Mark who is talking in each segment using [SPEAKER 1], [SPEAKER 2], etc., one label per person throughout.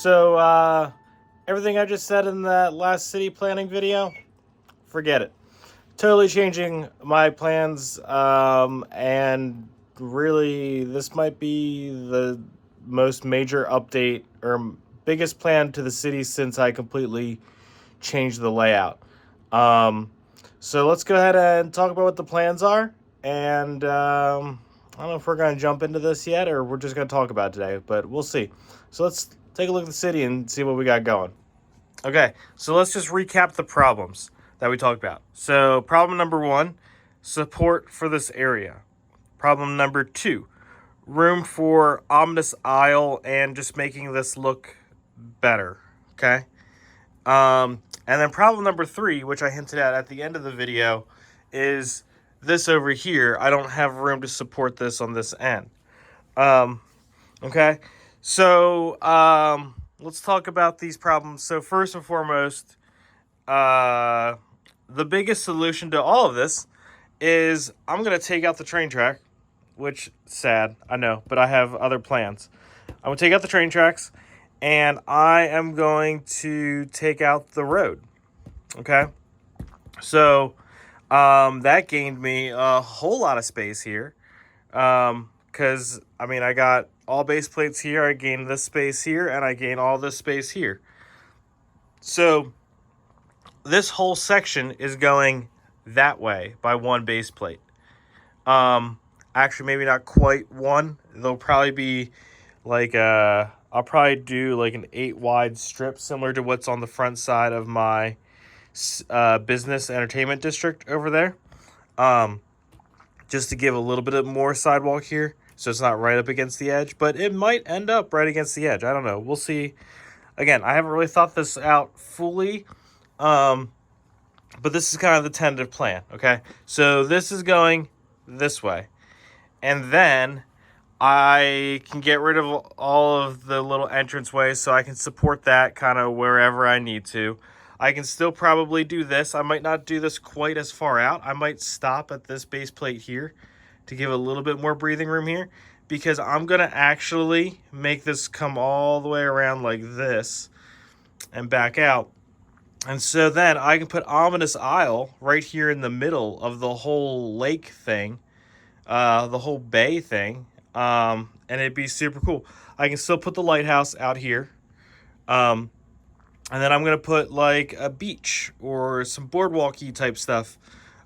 [SPEAKER 1] So, everything I just said in that last city planning video, forget it. Totally changing my plans, and really, this might be the most major update or biggest plan to the city since I completely changed the layout. So let's go ahead and talk about what the plans are, and I don't know if we're going to jump into this yet or we're just going to talk about it today, but we'll see. So let's take a look at the city and see what we got going. Okay, so let's just recap the problems that we talked about. So problem number 1, support for this area. Problem number 2, room for ominous aisle and just making this look better. Okay. And then problem number 3, which I hinted at the end of the video, is this over here. I don't have room to support this on this end. Okay. So, let's talk about these problems. So first and foremost, the biggest solution to all of this is I'm going to take out the train track, which sad, I know, but I have other plans. I'm going to take out the train tracks and I am going to take out the road. Okay. So, that gained me a whole lot of space here. Cause I mean, I got all base plates here. I gained this space here and I gain all this space here. So this whole section is going that way by one base plate. Actually maybe not quite one. There'll probably be like I'll probably do like an 8 wide strip similar to what's on the front side of my business entertainment district over there. Just to give a little bit of more sidewalk here, so it's not right up against the edge, but it might end up right against the edge. I don't know. We'll see. Again, I haven't really thought this out fully, but this is kind of the tentative plan, okay? So this is going this way, and then I can get rid of all of the little entranceways so I can support that kind of wherever I need to. I can still probably do this. I might not do this quite as far out. I might stop at this base plate here to give a little bit more breathing room here, because I'm going to actually make this come all the way around like this and back out. And so then I can put ominous aisle right here in the middle of the whole lake thing, the whole bay thing, and it'd be super cool. I can still put the lighthouse out here. And then I'm going to put like a beach or some boardwalky type stuff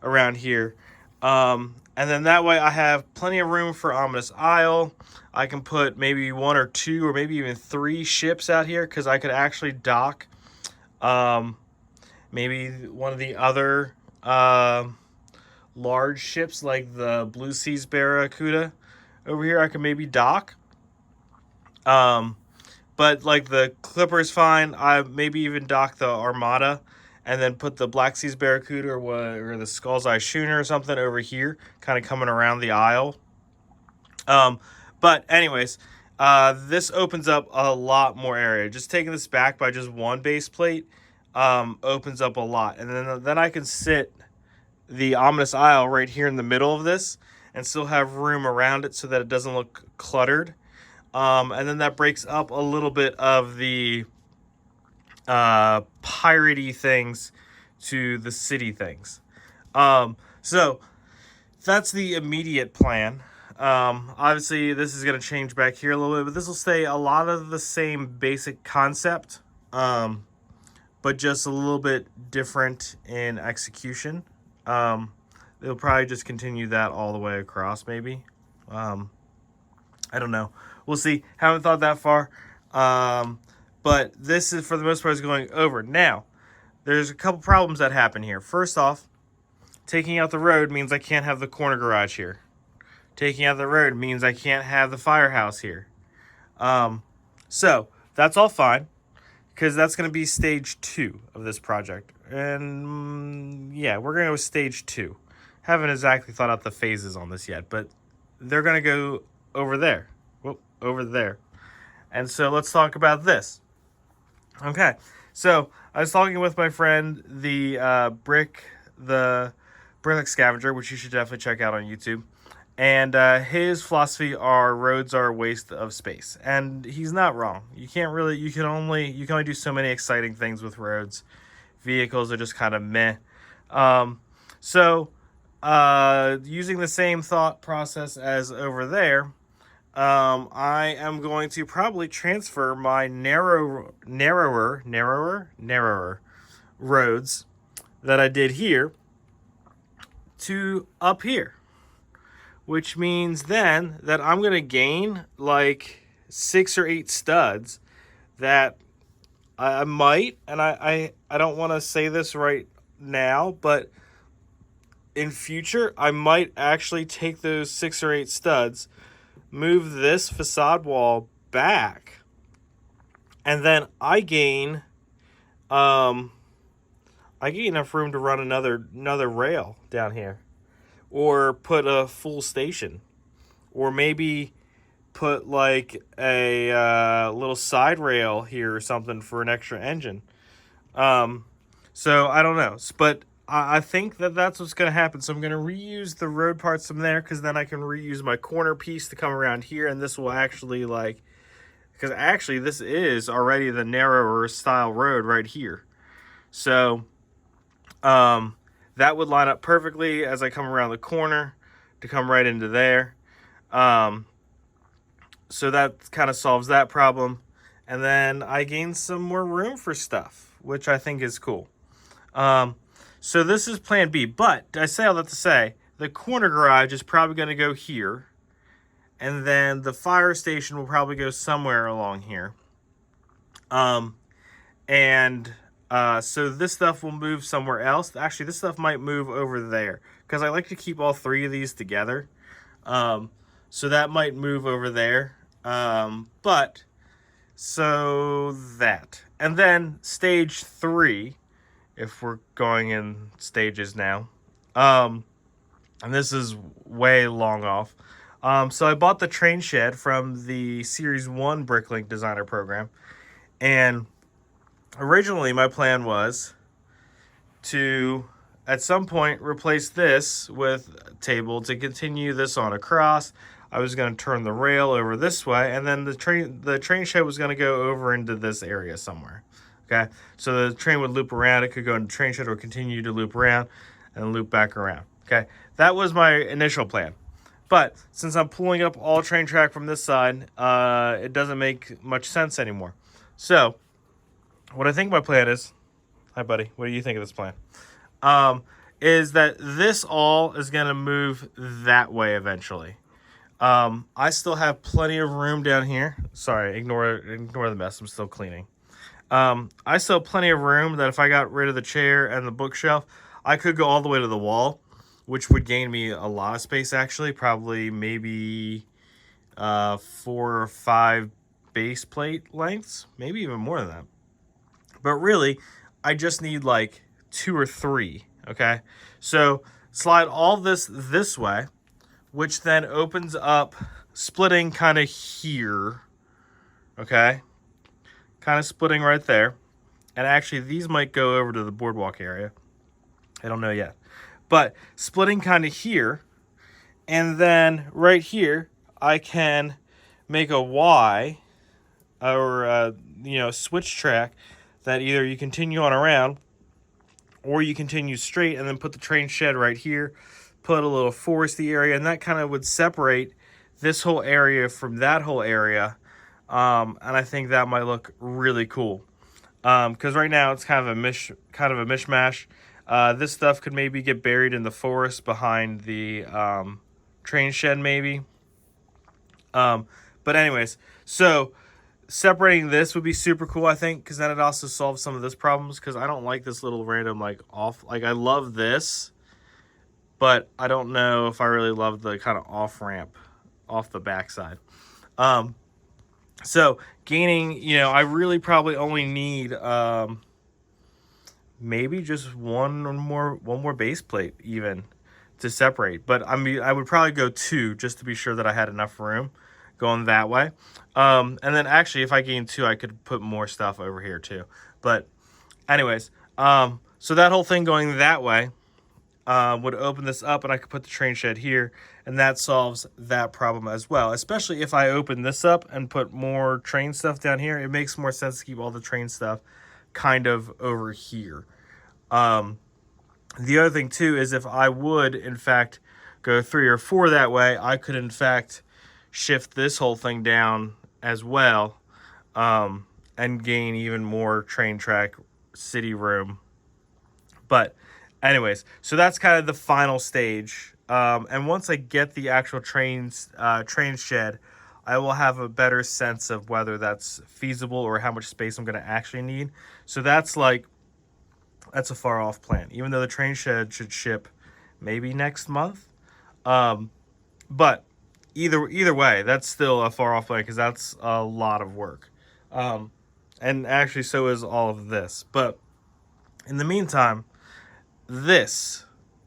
[SPEAKER 1] around here. And then that way I have plenty of room for ominous aisle. I can put maybe 1 or 2 or maybe even 3 ships out here, because I could actually dock maybe one of the other large ships like the Blue Seas Barracuda over here. I could maybe dock. But like the Clipper is fine. I maybe even dock the Armada and then put the Black Seas Barracuda or the Skull's Eye Schooner or something over here, kind of coming around the aisle. But anyways, this opens up a lot more area. Just taking this back by just one base plate opens up a lot. And then I can sit the ominous aisle right here in the middle of this and still have room around it so that it doesn't look cluttered. And then that breaks up a little bit of the piratey things to the city things. So that's the immediate plan. Obviously, this is going to change back here a little bit, but this will stay a lot of the same basic concept, but just a little bit different in execution. They'll probably just continue that all the way across, maybe. I don't know. We'll see. Haven't thought that far. But this is, for the most part, is going over. Now, there's a couple problems that happen here. First off, taking out the road means I can't have the corner garage here. Taking out the road means I can't have the firehouse here. So, that's all fine, because that's going to be stage 2 of this project. And, yeah, we're going to go with stage 2. Haven't exactly thought out the phases on this yet, but they're going to go over there. Over there. And so let's talk about this. Okay, so I was talking with my friend, the Brick Scavenger, which you should definitely check out on YouTube. And his philosophy are roads are a waste of space, and he's not wrong. You can only do so many exciting things with roads. Vehicles are just kind of meh. So using the same thought process as over there, I am going to probably transfer my narrower roads that I did here to up here, which means then that I'm going to gain like 6 or 8 studs that I might, and I don't want to say this right now, but in future, I might actually take those 6 or 8 studs, move this facade wall back, and then I gain enough room to run another rail down here, or put a full station, or maybe put like a little side rail here or something for an extra engine. So I don't know, but I think that that's what's going to happen. So I'm going to reuse the road parts from there, because then I can reuse my corner piece to come around here, and this will actually because actually this is already the narrower style road right here. So that would line up perfectly as I come around the corner to come right into there. So that kind of solves that problem. And then I gain some more room for stuff, which I think is cool. So this is plan B. But I say all that to say, the corner garage is probably going to go here. And then the fire station will probably go somewhere along here. So this stuff will move somewhere else. Actually, this stuff might move over there, because I like to keep all 3 of these together. So that might move over there. So that. And then stage 3, if we're going in stages now. And this is way long off. So I bought the train shed from the Series 1 Bricklink Designer Program. And originally my plan was to, at some point, replace this with a table to continue this on across. I was going to turn the rail over this way, and then the train shed was going to go over into this area somewhere. Okay, so the train would loop around. It could go into the train shed or continue to loop around and loop back around. Okay, that was my initial plan. But since I'm pulling up all train track from this side, it doesn't make much sense anymore. So what I think my plan is, hi buddy, what do you think of this plan? Is that this all is going to move that way eventually. I still have plenty of room down here. Sorry, ignore the mess. I'm still cleaning. I still have plenty of room that if I got rid of the chair and the bookshelf, I could go all the way to the wall, which would gain me a lot of space actually. Probably maybe 4 or 5 base plate lengths, maybe even more than that. But really, I just need like 2 or 3, okay? So slide all this way, which then opens up, splitting kind of here, okay? Kind of splitting right there. And actually, these might go over to the boardwalk area. I don't know yet. But splitting kind of here, and then right here, I can make a Y, or, switch track that either you continue on around, or you continue straight and then put the train shed right here, put a little foresty area, and that kind of would separate this whole area from that whole area. And I think that might look really cool. Because right now it's kind of a mishmash. This stuff could maybe get buried in the forest behind the train shed maybe. But anyways, so separating this would be super cool, I think, because then it also solves some of this problems, because I don't like this little random off, I love this, but I don't know if I really love the kind of off ramp off the backside. So gaining, I really probably only need maybe just one more base plate even to separate. But I would probably go 2 just to be sure that I had enough room going that way. And then actually, if I gain 2, I could put more stuff over here too. But anyways, so that whole thing going that way would open this up, and I could put the train shed here, and that solves that problem as well. Especially if I open this up and put more train stuff down here, it makes more sense to keep all the train stuff kind of over here. The other thing too is if I would in fact go 3 or 4 that way, I could in fact shift this whole thing down as well, and gain even more train track city room. But anyways, so that's kind of the final stage. And once I get the actual train shed, I will have a better sense of whether that's feasible or how much space I'm going to actually need. So that's a far off plan, even though the train shed should ship maybe next month. But either way, that's still a far off plan because that's a lot of work. And actually so is all of this. But in the meantime, this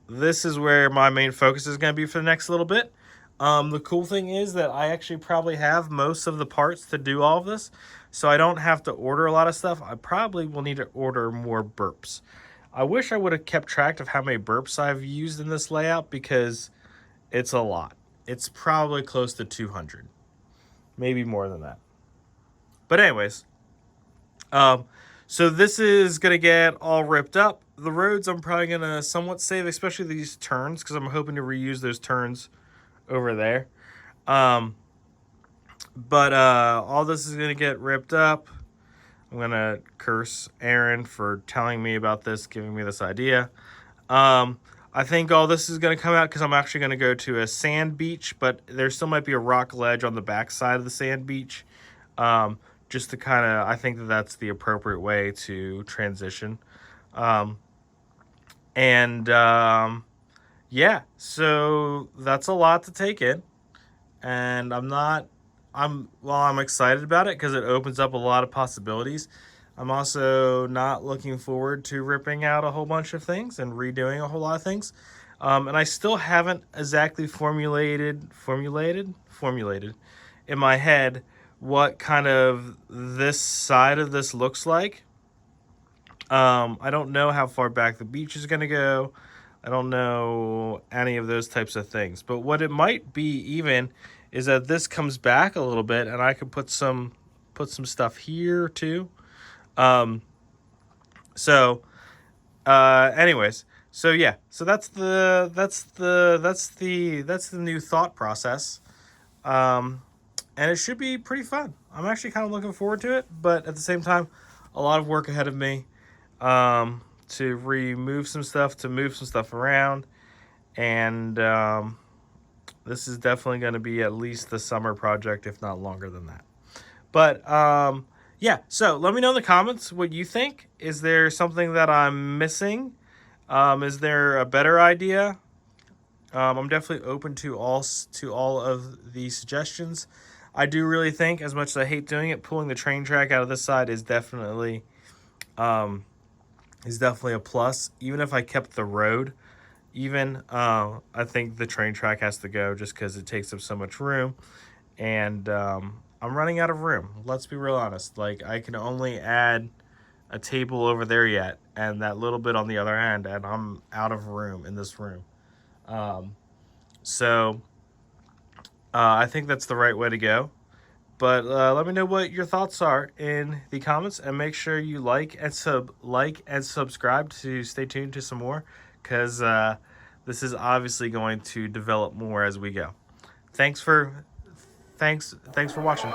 [SPEAKER 1] is where my main focus is going to be for the next little bit. The cool thing is that I actually probably have most of the parts to do all of this, so I don't have to order a lot of stuff. I probably will need to order more burps. I wish I would have kept track of how many burps I've used in this layout because it's a lot. It's probably close to 200, maybe more than that. But anyways, so this is going to get all ripped up. The roads I'm probably going to somewhat save, especially these turns, because I'm hoping to reuse those turns over there. But all this is going to get ripped up. I'm going to curse Aaron for telling me about this, giving me this idea. I think all this is going to come out because I'm actually going to go to a sand beach, but there still might be a rock ledge on the back side of the sand beach. Just to kind of, I think that's the appropriate way to transition. Yeah, so that's a lot to take in. And I'm excited about it because it opens up a lot of possibilities. I'm also not looking forward to ripping out a whole bunch of things and redoing a whole lot of things. And I still haven't exactly formulated in my head what kind of this side of this looks like. I don't know how far back the beach is going to go. I don't know any of those types of things. But what it might be even is that this comes back a little bit and I could put some stuff here too. Anyways, so yeah, so that's the new thought process. And it should be pretty fun. I'm actually kind of looking forward to it, but at the same time, a lot of work ahead of me, to remove some stuff, to move some stuff around. And, this is definitely going to be at least the summer project, if not longer than that. But, yeah, so let me know in the comments what you think. Is there something that I'm missing? Is there a better idea? I'm definitely open to all of the suggestions. I do really think, as much as I hate doing it, pulling the train track out of this side is definitely a plus. Even if I kept the road, I think the train track has to go just because it takes up so much room. And I'm running out of room. Let's be real honest. Like, I can only add a table over there yet, and that little bit on the other end, and I'm out of room in this room. I think that's the right way to go. But let me know what your thoughts are in the comments, and make sure you like and subscribe to stay tuned to some more, because this is obviously going to develop more as we go. Thanks for watching.